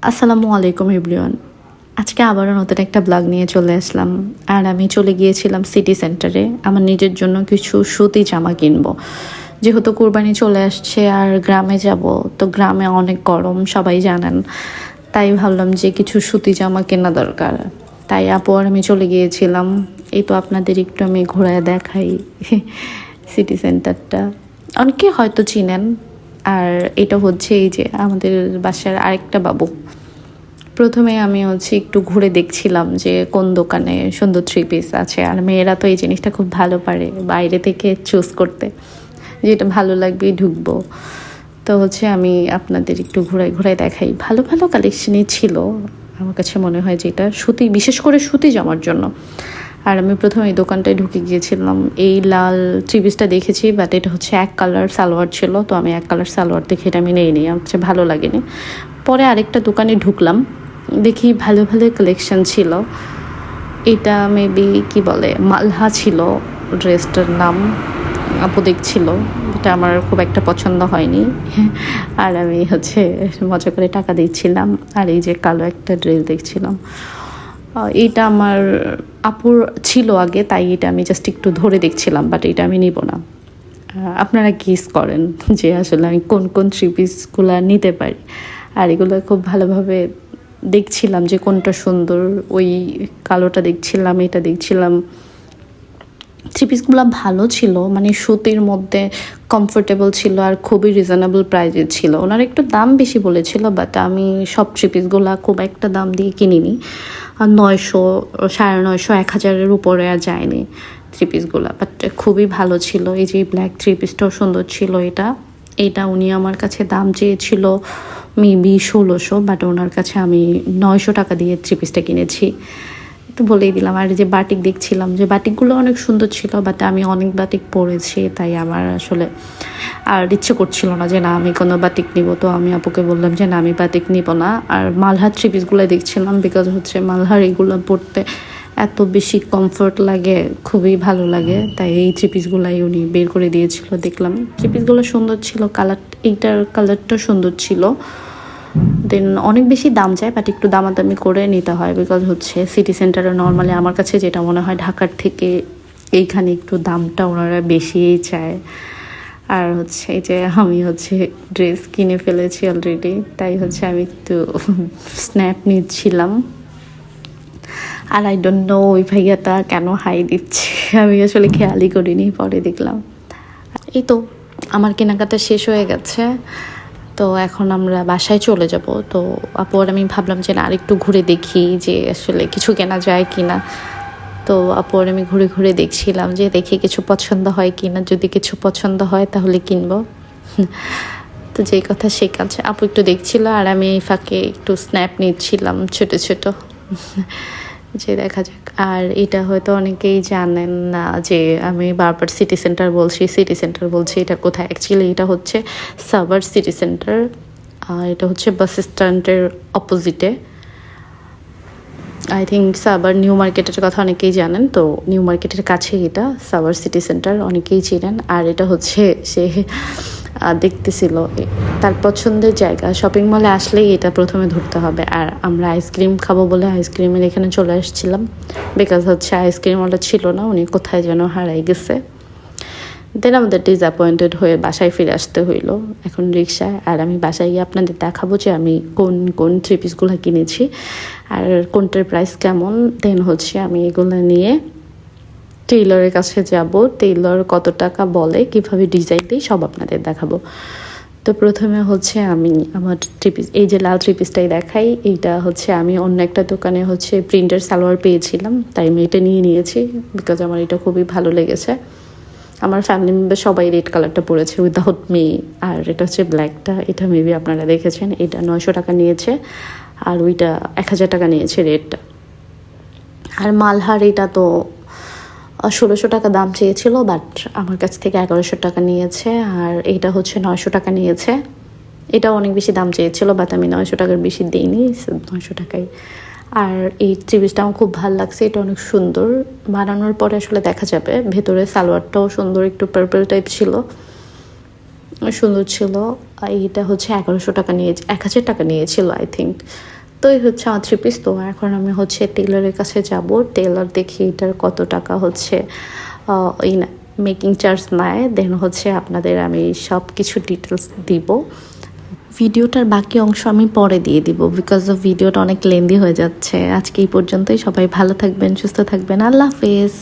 আসসালামু আলাইকুম এভরিওয়ান। আজকে আবারও নতুন একটা ব্লগ নিয়ে চলে আসলাম। আর আমি চলে গিয়েছিলাম সিটি সেন্টারে আমার নিজের জন্য কিছু সুতি জামা কিনবো। যেহেতু কোরবানি চলে আসছে আর গ্রামে যাব, তো গ্রামে অনেক গরম সবাই জানেন। তাই ভাবলাম যে কিছু সুতি জামা কেনা দরকার। তাই আপু আর আমি চলে গিয়েছিলাম। এই তো আপনাদের একটু আমি ঘোরায় দেখাই সিটি সেন্টারটা। অনেকে হয়তো চিনেন। আর এটা হচ্ছে এই যে আমাদের বাসার আরেকটা বাবু। প্রথমে আমি একটু ঘুরে দেখছিলাম যে কোন দোকানে সুন্দর থ্রি পিস আছে। আর মেয়েরা তো এই জিনিসটা খুব ভালো পারে বাইরে থেকে চুজ করতে, যেটা ভালো লাগবে ঢুকবো। তো আমি আপনাদের একটু ঘুরাই ঘুরাই দেখাই। ভালো ভালো কালেকশনই ছিল। আমার কাছে মনে হয় যে এটা সুতি, বিশেষ করে সুতি জামার জন্য। আর আমি প্রথমে এই দোকানটায় ঢুকে গিয়েছিলাম। এই লাল থ্রি পিসটা দেখেছি, বাট এটা এক কালার সালোয়ার ছিল। তো আমি এক কালার সালোয়ার দেখে এটা আমি নেইনি, আমার ভালো লাগেনি। পরে আরেকটা দোকানে ঢুকলাম, দেখি ভালো ভালো কালেকশন ছিল। এটা মেবি কি বলে মালহা ছিল ড্রেসটার নাম। আপু দেখছিল, এটা আমার খুব একটা পছন্দ হয়নি। আর আমি মজা করে টাকা দিচ্ছিলাম। আর এই যে কালো একটা ড্রেস দেখছিলাম, এইটা আমার আপুর ছিল আগে, তাই এটা আমি জাস্ট একটু ধরে দেখছিলাম, বাট এটা আমি নিব না। আপনারা গেস করেন যে আসলে আমি কোন কোন থ্রি পিসগুলো নিতে পারি। আর এগুলো খুব ভালোভাবে দেখছিলাম যে কোনটা সুন্দর। ওই কালোটা দেখছিলাম, এটা দেখছিলাম। থ্রি পিসগুলো ভালো ছিল, মানে সুতির মধ্যে কমফোর্টেবল ছিল আর খুবই রিজনেবল প্রাইজে ছিল। ওনারা একটু দাম বেশি বলেছিল, বাট আমি সব থ্রি পিসগুলো খুব একটা দাম দিয়ে কিনিনি। 900, 950, 1000-এর উপরে আর যায়নি থ্রি পিসগুলো, বাট খুবই ভালো ছিল। এই যে ব্ল্যাক থ্রি পিসটাও সুন্দর ছিল। এটা উনি আমার কাছে দাম চেয়েছিল মেবি 1600, বাট ওনার কাছে আমি 900 টাকা দিয়ে থ্রি পিসটা কিনেছি। তো বলেই দিলাম। আর যে বাটিক দেখছিলাম, যে বাটিকগুলো অনেক সুন্দর ছিল, বাট আমি অনেক বাটিক পরেছি, তাই আমার আসলে আর ইচ্ছে করছিল না যে না আমি কোনো বাটিক নিব। তো আমি আপুকে বললাম যে না আমি বাটিক নিব না। আর মালহার থ্রি পিসগুলো দেখছিলাম, বিকজ মালহার এগুলো পরতে এত বেশি কমফোর্ট লাগে, খুবই ভালো লাগে। তাই এই থ্রি পিসগুলাই উনি বের করে দিয়েছিল। দেখলাম থ্রি পিসগুলো সুন্দর ছিল, কালার, এইটার কালারটা সুন্দর ছিল। দেন অনেক বেশি দাম যায়, বাট একটু দামাদামি করে নিতে হয়, বিকজ সিটি সেন্টারে নর্মালি আমার কাছে যেটা মনে হয় ঢাকার থেকে এইখানে একটু দামটা ওনারা বেশিই চায়। আর এই যে আমি ড্রেস কিনে ফেলেছি অলরেডি, তাই আমি একটু স্ন্যাপ নিচ্ছিলাম। আর আই ডোন্ট নো ওই ভাইয়াটা কেন হাই দিচ্ছে, আমি আসলে খেয়ালই করিনি, পরে দেখলাম। এই তো আমার কেনাকাটা শেষ হয়ে গেছে। তো এখন আমরা বাসায় চলে যাব। তো আপু আর আমি ভাবলাম যে না আরেকটু ঘুরে দেখি যে আসলে কিছু কেনা যায় কি না। তো আপু আর আমি ঘুরে ঘুরে দেখছিলাম যে দেখি কিছু পছন্দ হয় কি না। যদি কিছু পছন্দ হয় তাহলে কিনবো। তো যেই কথা সেই কাজ। আপু একটু দেখছিল আর আমি এই ফাঁকে একটু স্ন্যাপ নিচ্ছিলাম ছোট ছোট, যে দেখা যাক। আর এটা হয়তো অনেকেই জানেন না যে আমি বারবার সিটি সেন্টার বলছি, এটা কোথায়। অ্যাকচুয়ালি এটা সাভার সিটি সেন্টার। এটা বাস স্ট্যান্ডের অপোজিটে। আই থিঙ্ক সাভার নিউ মার্কেটের কথা অনেকেই জানেন। তো নিউ মার্কেটের কাছে এটা সাভার সিটি সেন্টার, অনেকেই চিনেন। আর এটা সে দেখতেছিল তার পছন্দের জায়গা। শপিং মলে আসলেই এটা প্রথমে ধরতে হবে। আর আমরা আইসক্রিম খাবো বলে আইসক্রিমের এখানে চলে আসছিলাম, বিকজ আইসক্রিম ওটা ছিল না, উনি কোথায় যেন হারাই গেছে। দেন আমাদের ডিসঅ্যাপয়েন্টেড হয়ে বাসায় ফিরে আসতে হইলো এখন রিক্সায়। আর আমি বাসায় গিয়ে আপনাদের দেখাবো যে আমি কোন কোন থ্রি পিসগুলো কিনেছি আর কোনটার প্রাইস কেমন। দেন আমি এগুলো নিয়ে টেইলরের কাছে যাব, টেইলর কত টাকা বলে, কিভাবে ডিজাইন দিই, সব আপনাদের দেখাবো। তো প্রথমে আমি আমার থ্রি পিস, এই যে লাল থ্রি পিসটাই দেখাই। এইটা আমি অন্য একটা দোকানে প্রিন্টের সালোয়ার পেয়েছিলাম, তাই আমি এটা নিয়ে নিয়েছি, বিকজ আমার এটা খুবই ভালো লেগেছে। আমার ফ্যামিলি মেম্বার সবাই রেড কালারটা পরেছে উইদাউট মি। আর এটা ব্ল্যাকটা, এটা মেবি আপনারা দেখেছেন। এটা 900 টাকা নিয়েছে, আর ওইটা 1000 টাকা নিয়েছে রেডটা। আর মালহার এটা তো 1600 টাকা দাম চেয়েছিল, বাট আমার কাছ থেকে 1100 টাকা নিয়েছে। আর এটা 900 টাকা নিয়েছে। এটা অনেক বেশি দাম চেয়েছিল, বাট আমি 900 টাকার বেশি দিইনি, 900 টাকাই। আর এই থ্রি পিসটা আমার খুব ভালো লাগছে, এটা অনেক সুন্দর। বানানোর পরে আসলে দেখা যাবে। ভেতরে সালোয়ারটাও সুন্দর, একটু পার্পল টাইপ ছিল। সুন্দর ছিল। এইটা হচ্ছে 1100 টাকা নিয়ে 1000 টাকা নিয়েছিল আই থিঙ্ক। তো এই হচ্ছে আমার 3 পিস। তো এখন আমি হচ্ছে টেলরের কাছে যাব, টেলর দেখি এটার কত টাকা হচ্ছে এই না মেকিং চার্জ নেয়, দেন হচ্ছে আপনাদের আমি সব কিছু ডিটেলস দিব। ভিডিওটার বাকি অংশ আমি পরে দিয়ে দিব, বিকজ অফ ভিডিওটা অনেক লেন্দি হয়ে যাচ্ছে। আজকে এই পর্যন্তই। সবাই ভালো থাকবেন, সুস্থ থাকবেন। আল্লাহ হাফেজ।